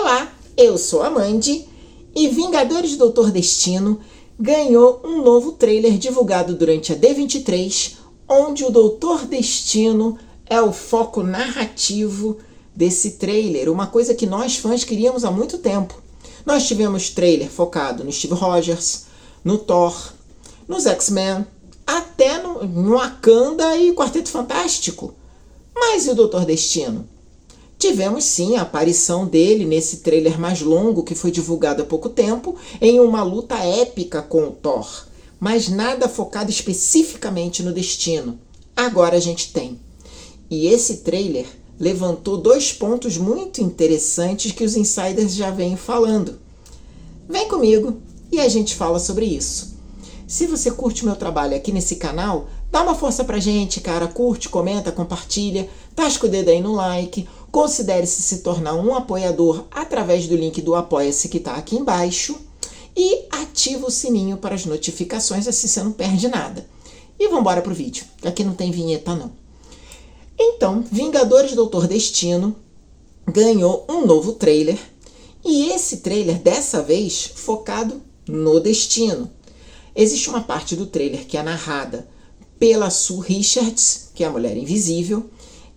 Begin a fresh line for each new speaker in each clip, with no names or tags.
Olá, eu sou a Mandy e Vingadores do Doutor Destino ganhou um novo trailer divulgado durante a D23, onde o Doutor Destino é o foco narrativo desse trailer, uma coisa que nós fãs queríamos há muito tempo. Nós tivemos trailer focado no Steve Rogers, no Thor, nos X-Men, até no Wakanda e Quarteto Fantástico. Mas e o Doutor Destino? Tivemos sim a aparição dele nesse trailer mais longo que foi divulgado há pouco tempo, em uma luta épica com o Thor, mas nada focado especificamente no Destino. Agora a gente tem. E esse trailer levantou dois pontos muito interessantes que os insiders já vêm falando. Vem comigo e a gente fala sobre isso. Se você curte o meu trabalho aqui nesse canal, dá uma força pra gente, cara. Curte, comenta, compartilha, tasca o dedo aí no like, considere-se se tornar um apoiador através do link do Apoia-se que tá aqui embaixo e ativa o sininho para as notificações, assim você não perde nada. E vamos embora pro vídeo, que aqui não tem vinheta não. Então, Vingadores do Doutor Destino ganhou um novo trailer, e esse trailer, dessa vez, focado no Destino. Existe uma parte do trailer que é narrada pela Sue Richards, que é a Mulher Invisível,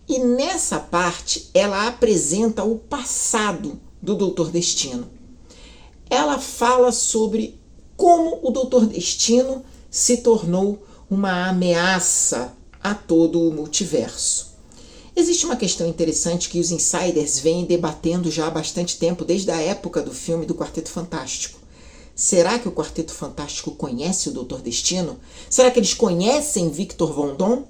e nessa parte ela apresenta o passado do Doutor Destino. Ela fala sobre como o Doutor Destino se tornou uma ameaça a todo o multiverso. Existe uma questão interessante que os insiders vêm debatendo já há bastante tempo, desde a época do filme do Quarteto Fantástico. Será que o Quarteto Fantástico conhece o Doutor Destino? Será que eles conhecem Victor Von Doom?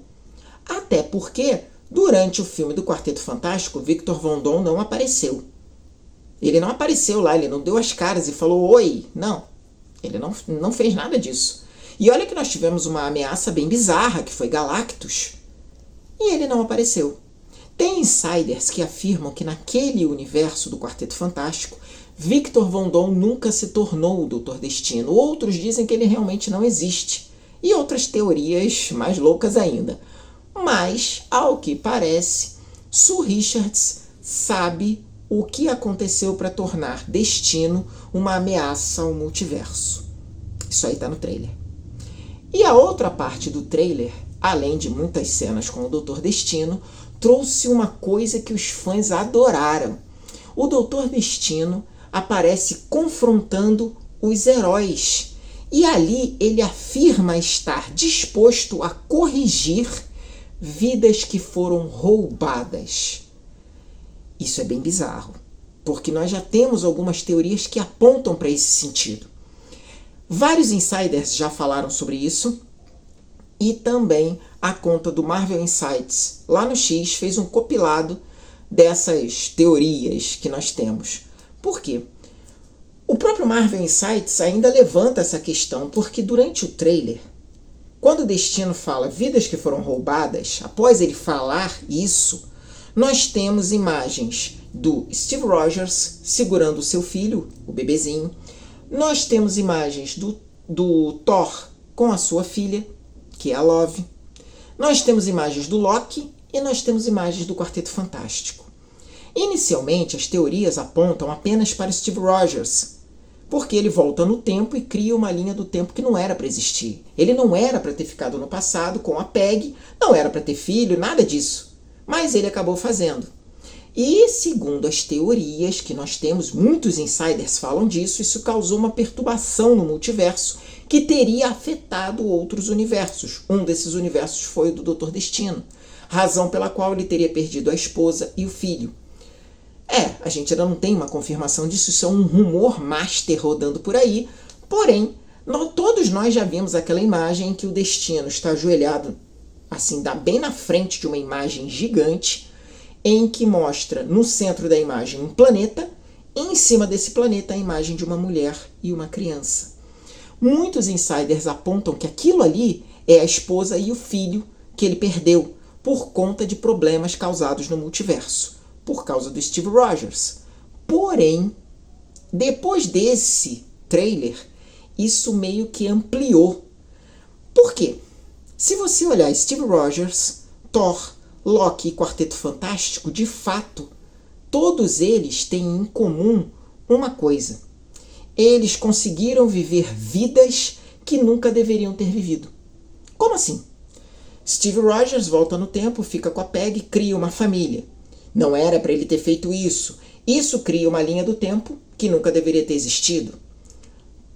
Até porque, durante o filme do Quarteto Fantástico, Victor Von Doom não apareceu. Ele não apareceu lá, ele não deu as caras e falou oi. Não, ele não fez nada disso. E olha que nós tivemos uma ameaça bem bizarra, que foi Galactus. E ele não apareceu. Tem insiders que afirmam que naquele universo do Quarteto Fantástico, Victor Von Doom nunca se tornou o Doutor Destino. Outros dizem que ele realmente não existe. E outras teorias mais loucas ainda. Mas, ao que parece, Sue Richards sabe o que aconteceu para tornar Destino uma ameaça ao multiverso. Isso aí tá no trailer. E a outra parte do trailer, além de muitas cenas com o Doutor Destino, trouxe uma coisa que os fãs adoraram. O Doutor Destino aparece confrontando os heróis. E ali ele afirma estar disposto a corrigir vidas que foram roubadas. Isso é bem bizarro, porque nós já temos algumas teorias que apontam para esse sentido. Vários insiders já falaram sobre isso, e também a conta do Marvel Insights lá no X fez um compilado dessas teorias que nós temos. Por quê? O próprio Marvel Insights ainda levanta essa questão, porque durante o trailer, quando o Destino fala vidas que foram roubadas, após ele falar isso, nós temos imagens do Steve Rogers segurando o seu filho, o bebezinho. Nós temos imagens do Thor com a sua filha, que é a Love. Nós temos imagens do Loki e nós temos imagens do Quarteto Fantástico. Inicialmente, as teorias apontam apenas para Steve Rogers, porque ele volta no tempo e cria uma linha do tempo que não era para existir. Ele não era para ter ficado no passado com a Peg, não era para ter filho, nada disso. Mas ele acabou fazendo. E, segundo as teorias que nós temos, muitos insiders falam disso, isso causou uma perturbação no multiverso que teria afetado outros universos. Um desses universos foi o do Doutor Destino, razão pela qual ele teria perdido a esposa e o filho. A gente ainda não tem uma confirmação disso, isso é um rumor master rodando por aí, porém, todos nós já vimos aquela imagem em que o Destino está ajoelhado, assim, bem na frente de uma imagem gigante, em que mostra no centro da imagem um planeta, e em cima desse planeta a imagem de uma mulher e uma criança. Muitos insiders apontam que aquilo ali é a esposa e o filho que ele perdeu por conta de problemas causados no multiverso, por causa do Steve Rogers. Porém, depois desse trailer, isso meio que ampliou. Por quê? Se você olhar Steve Rogers, Thor, Loki e Quarteto Fantástico, de fato, todos eles têm em comum uma coisa: eles conseguiram viver vidas que nunca deveriam ter vivido. Como assim? Steve Rogers volta no tempo, fica com a Peg e cria uma família. Não era para ele ter feito isso. Isso cria uma linha do tempo que nunca deveria ter existido.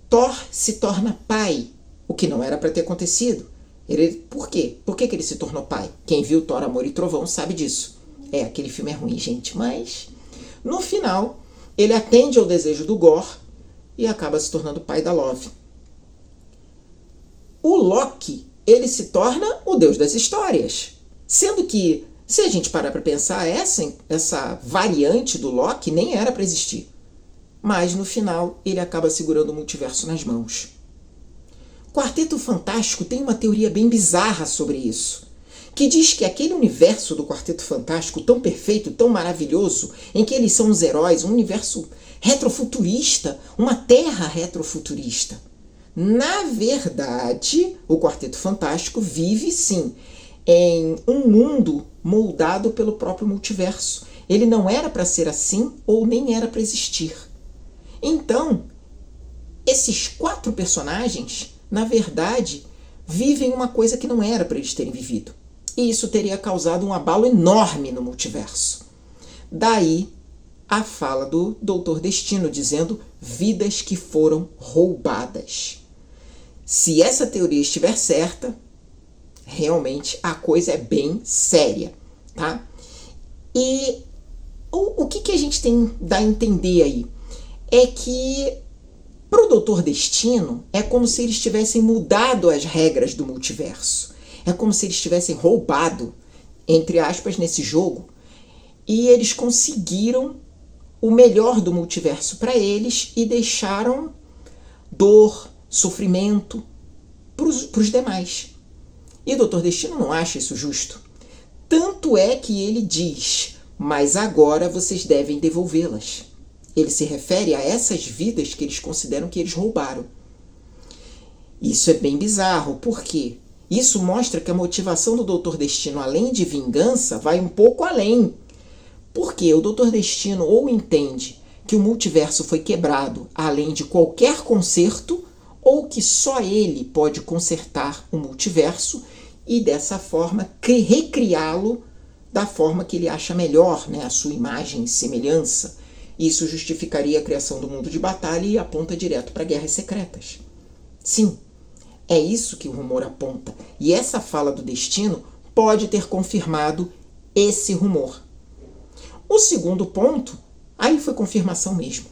Thor se torna pai, o que não era para ter acontecido. Por quê? Por que ele se tornou pai? Quem viu Thor, Amor e Trovão sabe disso. Aquele filme é ruim, gente, mas no final ele atende ao desejo do Gorr e acaba se tornando pai da Love. O Loki, ele se torna o deus das histórias. Sendo que, se a gente parar para pensar, essa variante do Loki nem era para existir. Mas no final ele acaba segurando o multiverso nas mãos. Quarteto Fantástico tem uma teoria bem bizarra sobre isso, que diz que aquele universo do Quarteto Fantástico tão perfeito, tão maravilhoso, em que eles são os heróis, um universo retrofuturista, uma terra retrofuturista. Na verdade, o Quarteto Fantástico vive sim em um mundo moldado pelo próprio multiverso. Ele não era para ser assim ou nem era para existir. Então, esses 4 personagens, na verdade, vivem uma coisa que não era para eles terem vivido. E isso teria causado um abalo enorme no multiverso. Daí a fala do Doutor Destino dizendo vidas que foram roubadas. Se essa teoria estiver certa, realmente a coisa é bem séria, tá? E o que a gente dá a entender aí? É que para o Doutor Destino é como se eles tivessem mudado as regras do multiverso. É como se eles tivessem roubado, entre aspas, nesse jogo, e eles conseguiram o melhor do multiverso para eles e deixaram dor, sofrimento para os demais. E o Doutor Destino não acha isso justo. Tanto é que ele diz, mas agora vocês devem devolvê-las. Ele se refere a essas vidas que eles consideram que eles roubaram. Isso é bem bizarro, por quê? Isso mostra que a motivação do Doutor Destino, além de vingança, vai um pouco além. Porque o Doutor Destino ou entende que o multiverso foi quebrado além de qualquer conserto, ou que só ele pode consertar o multiverso e dessa forma recriá-lo da forma que ele acha melhor, né? A sua imagem e semelhança. Isso justificaria a criação do mundo de batalha e aponta direto para guerras secretas. Sim, é isso que o rumor aponta. E essa fala do Destino pode ter confirmado esse rumor. O segundo ponto, aí foi confirmação mesmo.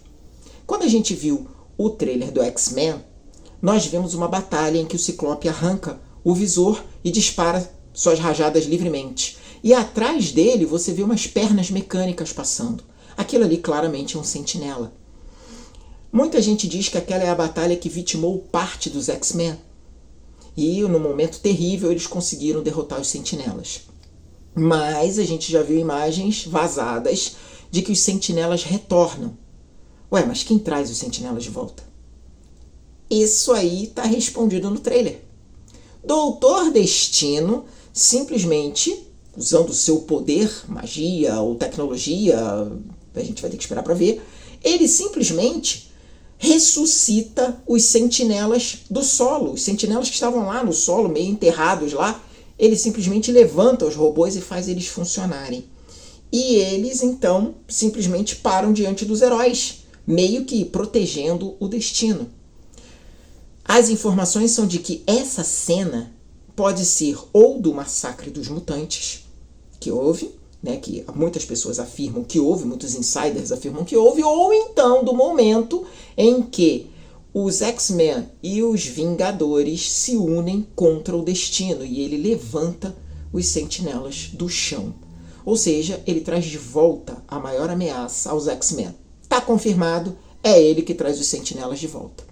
Quando a gente viu o trailer do X-Men, nós vemos uma batalha em que o Ciclope arranca o visor e dispara suas rajadas livremente. E atrás dele você vê umas pernas mecânicas passando. Aquilo ali claramente é um sentinela. Muita gente diz que aquela é a batalha que vitimou parte dos X-Men. E no momento terrível eles conseguiram derrotar os sentinelas. Mas a gente já viu imagens vazadas de que os sentinelas retornam. Ué, mas quem traz os sentinelas de volta? Isso aí está respondido no trailer. Doutor Destino simplesmente, usando o seu poder, magia ou tecnologia, a gente vai ter que esperar para ver, ele simplesmente ressuscita os sentinelas do solo. Os sentinelas que estavam lá no solo, meio enterrados lá, ele simplesmente levanta os robôs e faz eles funcionarem. E eles, então, simplesmente param diante dos heróis, meio que protegendo o Destino. As informações são de que essa cena pode ser ou do massacre dos mutantes, que houve, né, que muitas pessoas afirmam que houve, muitos insiders afirmam que houve, ou então do momento em que os X-Men e os Vingadores se unem contra o Destino e ele levanta os sentinelas do chão. Ou seja, ele traz de volta a maior ameaça aos X-Men. Está confirmado, é ele que traz os sentinelas de volta.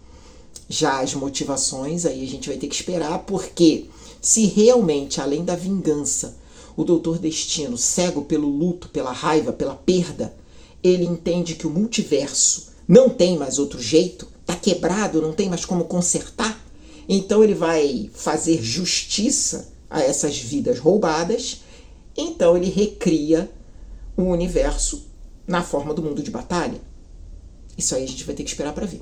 Já as motivações, aí a gente vai ter que esperar, porque se realmente, além da vingança, o Doutor Destino, cego pelo luto, pela raiva, pela perda, ele entende que o multiverso não tem mais outro jeito, está quebrado, não tem mais como consertar, então ele vai fazer justiça a essas vidas roubadas, então ele recria um universo na forma do mundo de batalha? Isso aí a gente vai ter que esperar para ver.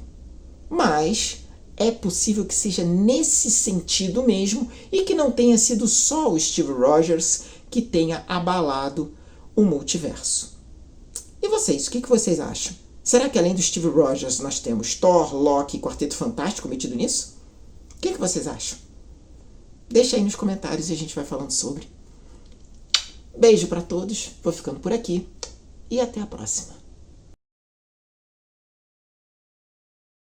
Mas é possível que seja nesse sentido mesmo e que não tenha sido só o Steve Rogers que tenha abalado o multiverso. E vocês, o que vocês acham? Será que além do Steve Rogers nós temos Thor, Loki e Quarteto Fantástico metido nisso? O que vocês acham? Deixa aí nos comentários e a gente vai falando sobre. Beijo para todos, vou ficando por aqui e até a próxima.